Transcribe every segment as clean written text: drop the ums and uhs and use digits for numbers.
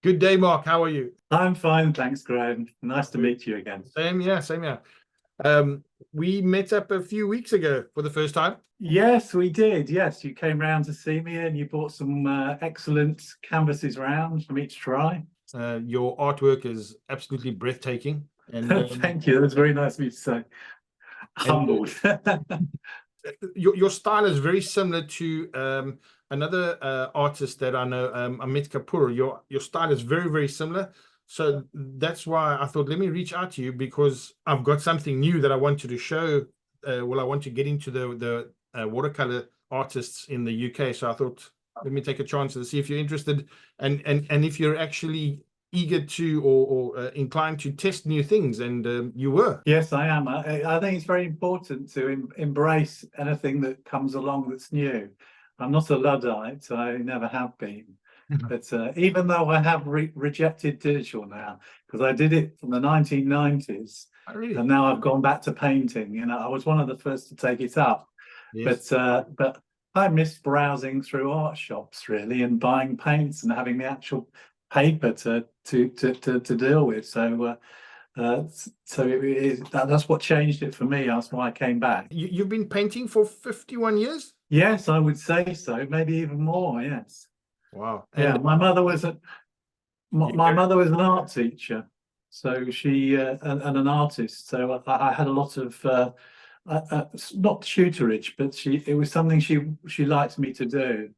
Good day, Mark. How are you? I'm fine, thanks, Graham. Nice to meet you again. Same, yeah, same, yeah. We met up a few weeks ago for the first time. Yes, we did. Yes, you came round to see me and you brought some excellent canvases round for me to try. Your artwork is absolutely breathtaking, and Thank you. That was very nice of you to say. Humbled. your style is very similar to another artist that I know, Amit Kapoor. Your style is very, very similar. So that's why I thought, let me reach out to you because I've got something new that I wanted to show. Well, I want to get into the watercolor artists in the UK. So I thought, let me take a chance to see if you're interested and if you're actually eager to or inclined to test new things, and you were. Yes, I am. I think it's very important to embrace anything that comes along that's new. I'm not a Luddite. I never have been. But even though I have rejected digital now, because I did it from the 1990s, Oh, really? and now I've gone back to painting. You know, I was one of the first to take it up. Yes. But I miss browsing through art shops really and buying paints and having the actual paper to deal with. So that's what changed it for me. That's why I came back. You've been painting for 51 years? Yes, I would say so. Maybe even more. Yes. Wow. Yeah, And my mother was my mother was an art teacher, so she and an artist. So I had a lot of not tutorage, but it was something she liked me to do.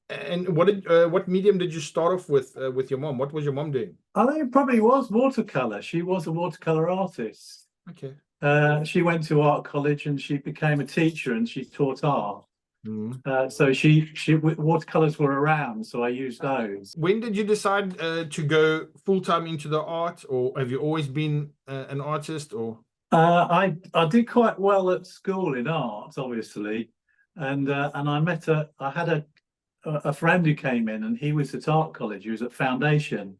what medium did you start off with your mom? What was your mom doing? I think it probably was watercolor. She was a watercolor artist. Okay. She went to art college and she became a teacher and she taught art. Mm. So watercolors were around, so I used those. When did you decide to go full-time into the art, or have you always been an artist? Or I did quite well at school in art, obviously, and I had a friend who came in and he was at art college. He was at Foundation,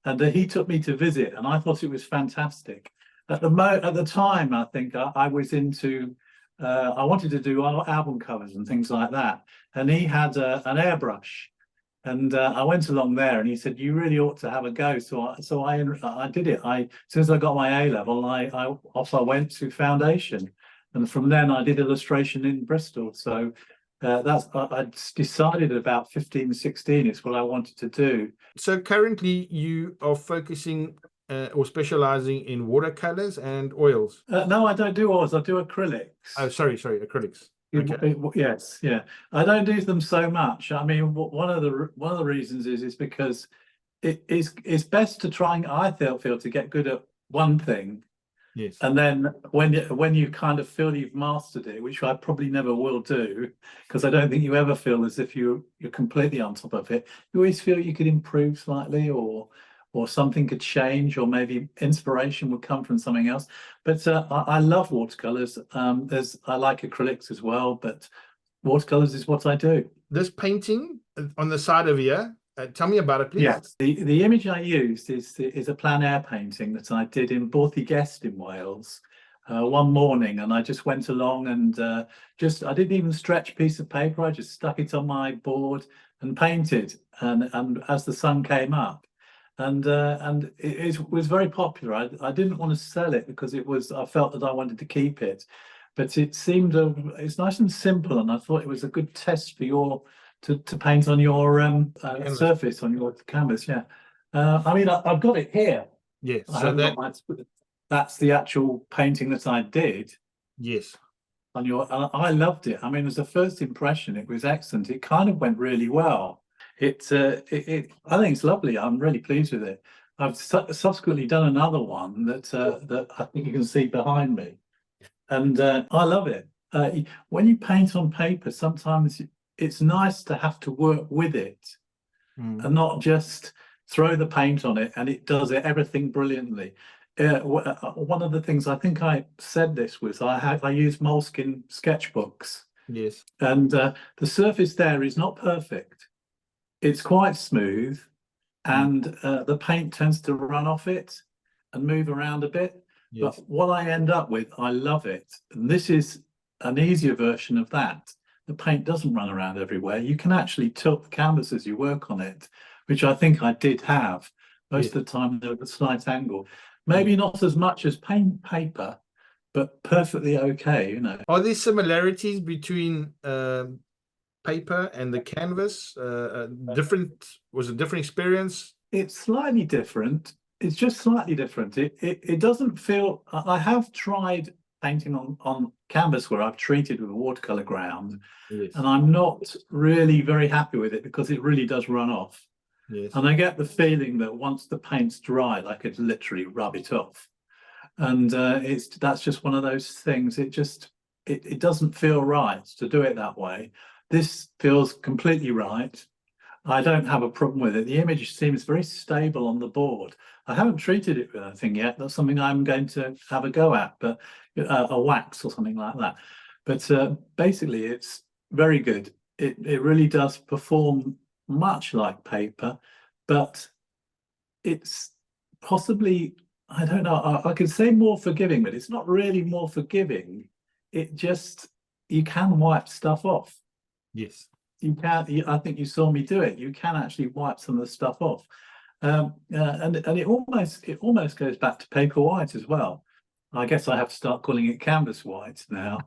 and he took me to visit, and I thought it was fantastic. At the time, I think I was into. I wanted to do album covers and things like that, and he had an airbrush, and I went along there, and he said, "You really ought to have a go." So I did it. As soon as I got my A level, I went to Foundation, and from then I did illustration in Bristol. So I decided about 15, 16 is what I wanted to do. so currently you are focusing or specializing in watercolors and oils. No, I don't do oils. I do acrylics. Oh, sorry, acrylics. Okay. Yes, yeah. I don't do them so much. I mean, one of the reasons is because it's best to try and I feel to get good at one thing. Yes. And then when you kind of feel you've mastered it, which I probably never will do, because I don't think you ever feel as if you're completely on top of it. You always feel you could improve slightly, or something could change, or maybe inspiration would come from something else. But I love watercolors. I like acrylics as well, but watercolors is what I do. This painting on the side of here, tell me about it, please. Yes, the image I used is a plein air painting that I did in Borthygest in Wales one morning, and I just went along and I didn't even stretch a piece of paper. I just stuck it on my board and painted, and as the sun came up. And it was very popular. I didn't want to sell it because I felt that I wanted to keep it, but it's nice and simple, and I thought it was a good test for to paint on your surface, on your canvas. Yeah, I mean I've got it here. Yes, so that's the actual painting that I did. Yes, I loved it. I mean, as a first impression, it was excellent. It kind of went really well. I think it's lovely. I'm really pleased with it. I've subsequently done another one that I think you can see behind me, and I love it. When you paint on paper, sometimes it's nice to have to work with it and not just throw the paint on it and it does everything brilliantly. One of the things, I think I said this, was I use moleskin sketchbooks. Yes, and the surface there is not perfect. It's quite smooth, and the paint tends to run off it and move around a bit. Yes. But what I end up with, I love it. And this is an easier version of that. The paint doesn't run around everywhere. You can actually tilt the canvas as you work on it, which I think I did have. Most Yeah. of the time they're at a slight angle. Maybe not as much as paint paper, but perfectly okay, you know. Are there similarities between paper and the canvas? Was it different experience? It's slightly different. It's just slightly different. It doesn't feel. I have tried painting on canvas where I've treated with a watercolor ground, Yes. and I'm not really very happy with it because it really does run off. Yes. And I get the feeling that once the paint's dried, I could literally rub it off. And that's just one of those things. It doesn't feel right to do it that way. This feels completely right. I don't have a problem with it. The image seems very stable on the board. I haven't treated it with anything yet. That's something I'm going to have a go at, but a wax or something like that. But basically, it's very good. It really does perform much like paper, but it's possibly, I don't know, I could say more forgiving, but it's not really more forgiving. It just, you can wipe stuff off. Yes. You can, I think you saw me do it. You can actually wipe some of the stuff off. And it almost goes back to paper white as well. I guess I have to start calling it canvas white now.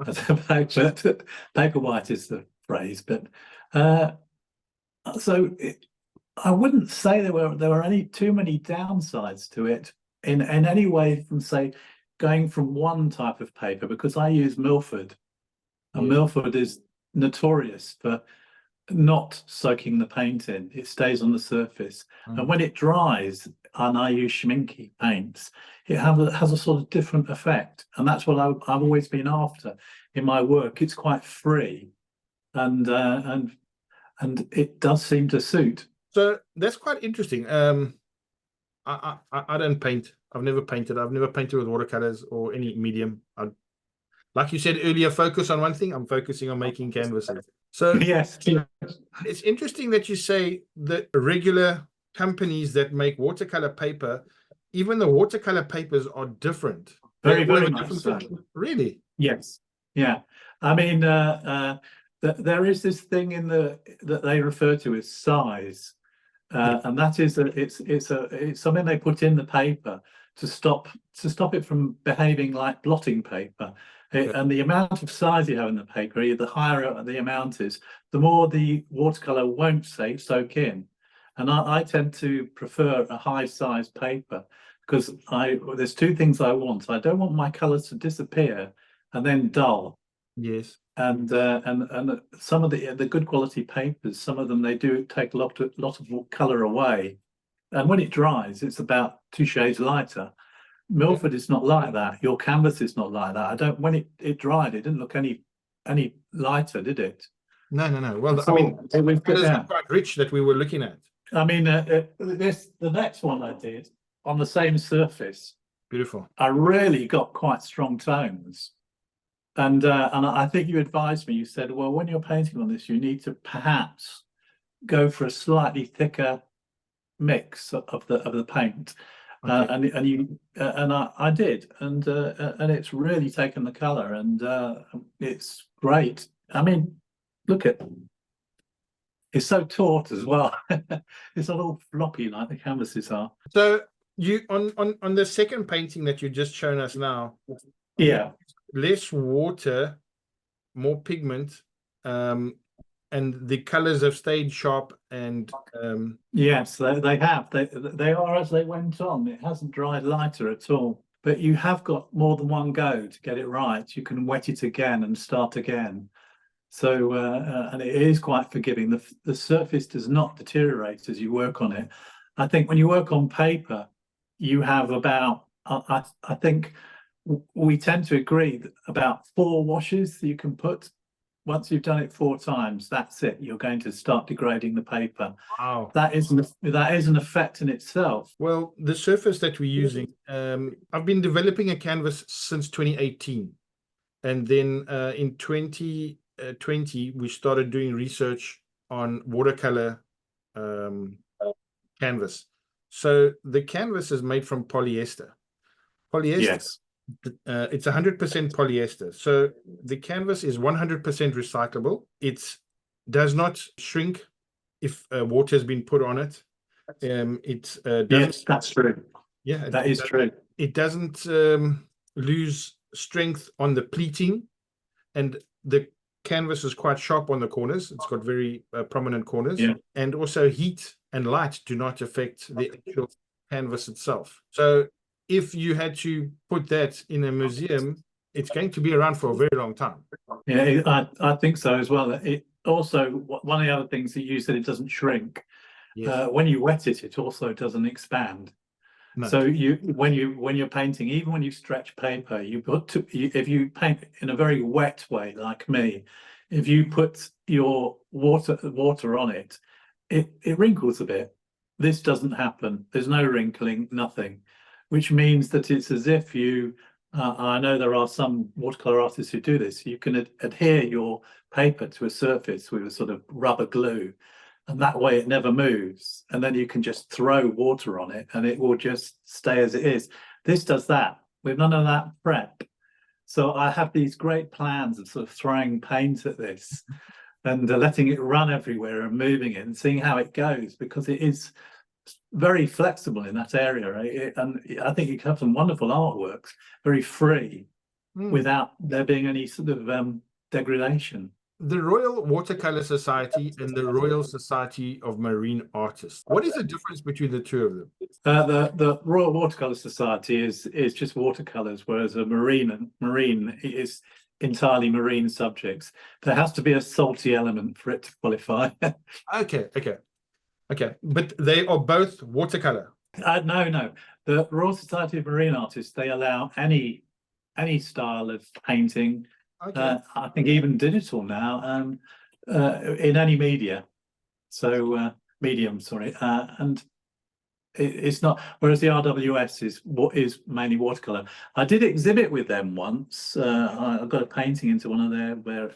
Paper white is the phrase, but I wouldn't say there were any too many downsides to it in any way from, say, going from one type of paper, because I use Millford, and Millford is notorious for not soaking the paint in. It stays on the surface, and when it dries, and I use schminky paints, it has a sort of different effect, and that's what I've always been after in my work. It's quite free, and it does seem to suit. So that's quite interesting. I don't paint. I've never painted. I've never painted with watercolors or any medium. Like you said earlier, focus on one thing. I'm focusing on making canvases. So yes, it's interesting that you say the regular companies that make watercolor paper, even the watercolor papers are different. Very They all have a much different so. Really? Yes. Yeah. I mean, there is this thing that they refer to as size, and that is it's something they put in the paper to stop it from behaving like blotting paper. And the amount of size you have in the paper, the higher the amount is, the more the watercolor won't soak in. And I tend to prefer a high size paper because there's two things I want. I don't want my colors to disappear and then dull. Yes. And some of the good quality papers, some of them, they do take a lot of color away, and when it dries, it's about 2 shades lighter. Milford is not like that. Your canvas is not like that. When it dried, it didn't look any lighter, did it? No. Well, I mean, it was good. colors are quite rich that we were looking at. I mean, the next one I did on the same surface, Beautiful. I really got quite strong tones. And I think you advised me, you said, well, when you're painting on this, you need to perhaps go for a slightly thicker mix of the paint. Okay. And I did, and it's really taken the color, and it's great. I mean, look at, it's so taut as well. It's not all floppy like the canvases are. So you on the second painting that you just shown us now, yeah, less water, more pigment, and the colors have stayed sharp. And yes, they have. They are as they went on. It hasn't dried lighter at all. But you have got more than one go to get it right. You can wet it again and start again. So and it is quite forgiving. The surface does not deteriorate as you work on it. I think when you work on paper, you have about I think we tend to agree that about 4 washes that you can put. Once you've done it 4 times, that's it. You're going to start degrading the paper. Wow. That is an effect in itself. Well, the surface that we're using, I've been developing a canvas since 2018. And then in 2020, we started doing research on watercolor canvas. So the canvas is made from polyester. Polyester. Yes. It's 100% polyester. So the canvas is 100% recyclable. It does not shrink if water has been put on it. It doesn't, Yes, that's true. yeah, That is true. it doesn't lose strength on the pleating, and the canvas is quite sharp on the corners. It's got very prominent corners, Yeah. and also heat and light do not affect the actual canvas itself. So if you had to put that in a museum, it's going to be around for a very long time. Yeah, I think so as well. It also, one of the other things that you said, it doesn't shrink. Yes. When you wet it, it also doesn't expand. No. So when you're painting, even when you stretch paper, if you paint in a very wet way, like me, if you put your water on it, it wrinkles a bit. This doesn't happen. There's no wrinkling, nothing, which means that it's as if you. I know there are some watercolor artists who do this. You can adhere your paper to a surface with a sort of rubber glue, and that way it never moves, and then you can just throw water on it and it will just stay as it is. This does that with none of that prep. So I have these great plans of sort of throwing paint at this and letting it run everywhere and moving it and seeing how it goes, because it is very flexible in that area, right? And I think you can have some wonderful artworks very free without there being any sort of degradation. The Royal Watercolor Society and the Royal Society of Marine Artists. What is the difference between the two of them? The Royal Watercolor Society is just watercolors, whereas a marine is entirely marine subjects. There has to be a salty element for it to qualify. Okay. But they are both watercolor. No. The Royal Society of Marine Artists, they allow any style of painting. Okay. I think even digital now, in any media. So medium, sorry, and it's not. Whereas the RWS is mainly watercolor. I did exhibit with them once. I got a painting into one of their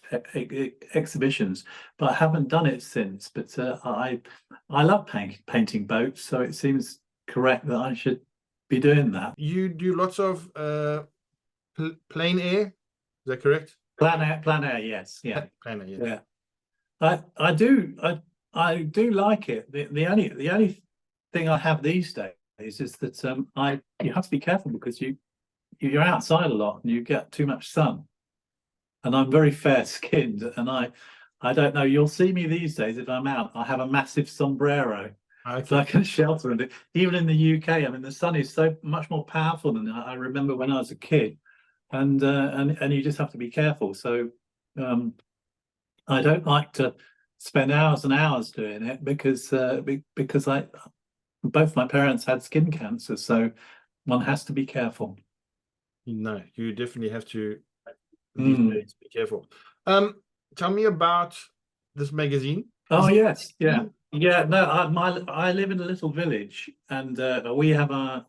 exhibitions, but I haven't done it since. But I love painting boats, so it seems correct that I should be doing that. You do lots of plein air, is that correct? Plein air, yes, yeah. Plein air, yeah. Yeah. I do like it. The only thing I have these days is that you have to be careful because you're outside a lot and you get too much sun. And I'm very fair skinned, and I don't know, you'll see me these days if I'm out, I have a massive sombrero. Okay. So I can shelter it. Even in the UK, I mean, the sun is so much more powerful than I remember when I was a kid. And you just have to be careful. So I don't like to spend hours and hours doing it because both my parents had skin cancer, so one has to be careful. No, you definitely have to these days be careful. Tell me about this magazine. Oh yes, yeah. No, I live in a little village, and we have a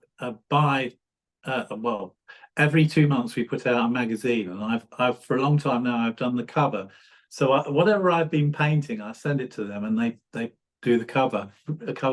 well, every 2 months we put out a magazine, and I've for a long time now I've done the cover. So whatever I've been painting, I send it to them, and they do the cover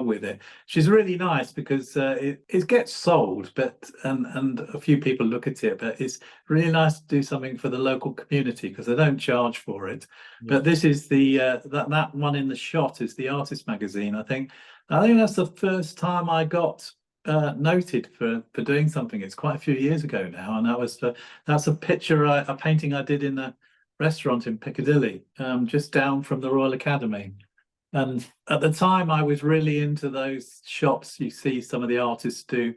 with it. She's really nice because it gets sold, but and a few people look at it, but it's really nice to do something for the local community because they don't charge for it. Yeah. But this is the that one in the shot is the Artist magazine. I think that's the first time I got noted for doing something. It's quite a few years ago now, and that's a picture, a painting I did in a restaurant in Piccadilly, just down from the Royal Academy. And at the time, I was really into those shops you see some of the artists do.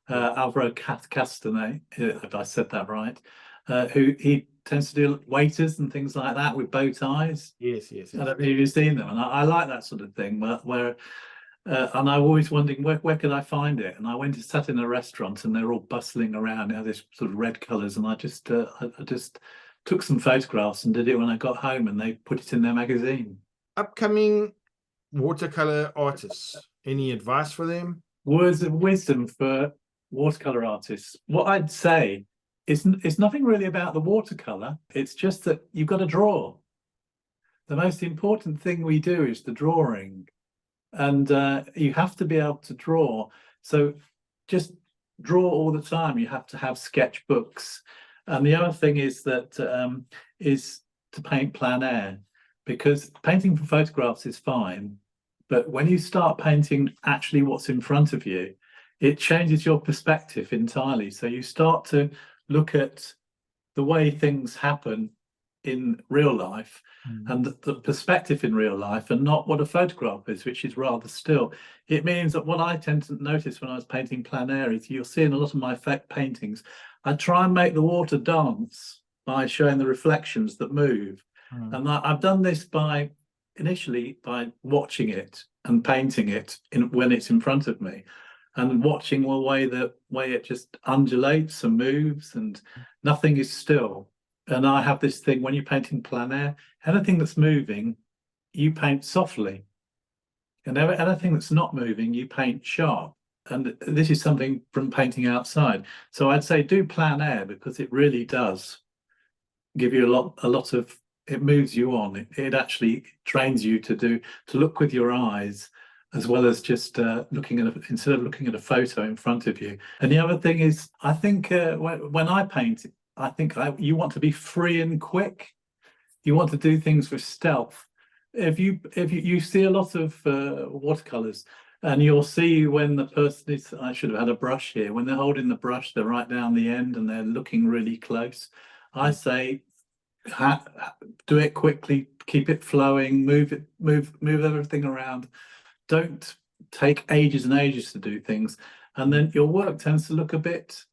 Alvaro Castanet, if I said that right, who he tends to do waiters and things like that with bow ties. Yes. I don't know if you've seen them, and I like that sort of thing. Where and I'm always wondering where could I find it. And I went and sat in a restaurant, and they're all bustling around. This sort of red colours, and I just took some photographs and did it when I got home, and they put it in their magazine. Upcoming watercolor artists, any advice for them? Words of wisdom for watercolor artists. What I'd say is it's nothing really about the watercolor. It's just that you've got to draw. The most important thing we do is the drawing, and you have to be able to draw. So just draw all the time. You have to have sketchbooks. And the other thing is that is to paint plein air, because painting for photographs is fine, But when you start painting actually what's in front of you, it changes your perspective entirely. So you start to look at the way things happen in real life and the perspective in real life, and not what a photograph is, which is rather still. It means that what I tend to notice when I was painting plein air is, you'll see in a lot of my paintings, I try and make the water dance by showing the reflections that move. And I've done this initially by watching it and painting it when it's in front of me, and watching the way it just undulates and moves and nothing is still. And I have this thing, when you're painting plein air, anything that's moving, you paint softly. And anything that's not moving, you paint sharp. And this is something from painting outside. So I'd say do plein air, because it really does give you a lot of, it moves you on. It actually trains you to look with your eyes, as well as just instead of looking at a photo in front of you. And the other thing is, I think when I paint, I think you want to be free and quick. You want to do things with stealth. If you see a lot of watercolors, and you'll see when the person is, I should have had a brush here, when they're holding the brush, they're right down the end and they're looking really close. I say, do it quickly, keep it flowing, move everything around. Don't take ages and ages to do things, and then your work tends to look a bit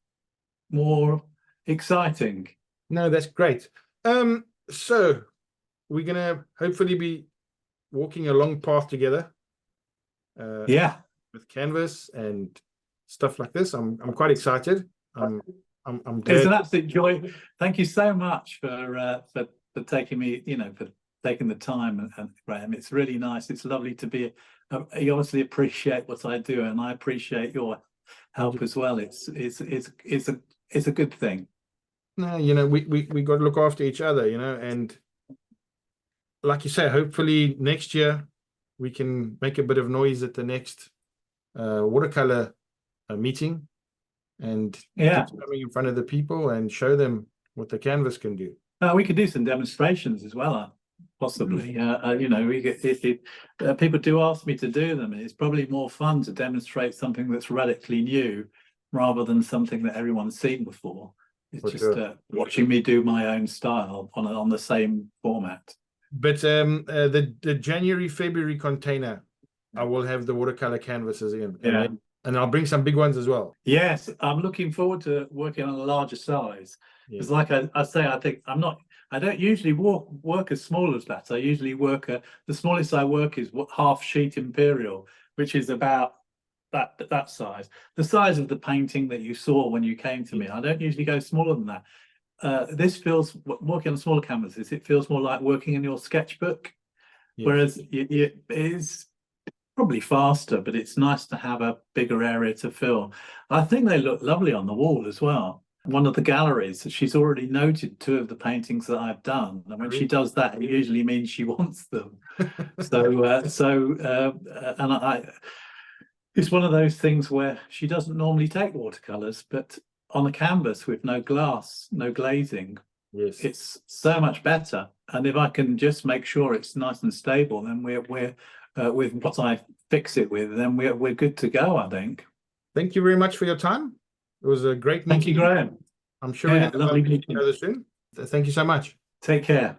more exciting. No, that's great. So we're gonna hopefully be walking a long path together. Yeah, with canvas and stuff like this. I'm quite excited. I'm glad. It's an absolute joy. Thank you so much for taking me, for taking the time, and Graham. It's really nice. It's lovely to be. You obviously appreciate what I do, and I appreciate your help as well. It's a good thing. No, we got to look after each other, and like you say, hopefully next year we can make a bit of noise at the next watercolor meeting, and coming in front of the people and show them what the canvas can do. We could do some demonstrations as well, possibly. People do ask me to do them, and it's probably more fun to demonstrate something that's radically new rather than something that everyone's seen before. It's just watching me do my own style on the same format. But the January, February container, I will have the watercolor canvases in. Yeah. And I'll bring some big ones as well. Yes, I'm looking forward to working on a larger size. Because like I say, I don't usually work as small as that. I usually work the smallest I work is half sheet imperial, which is about that size. The size of the painting that you saw when you came to me. I don't usually go smaller than that. This feels, working on smaller canvases, it feels more like working in your sketchbook. Yes. Whereas it is probably faster, but it's nice to have a bigger area to fill. I think they look lovely on the wall as well. One of the galleries, she's already noted 2 of the paintings that I've done, and when she does that, it usually means she wants them. It's one of those things where she doesn't normally take watercolors, but on a canvas with no glass, no glazing, yes, it's so much better. And if I can just make sure it's nice and stable, then we're with what I fix it with, then we're good to go, I think. Thank you very much for your time. It was a great meeting. Thank you, Graham. I'm sure we're going to meet each other soon. Thank you so much. Take care.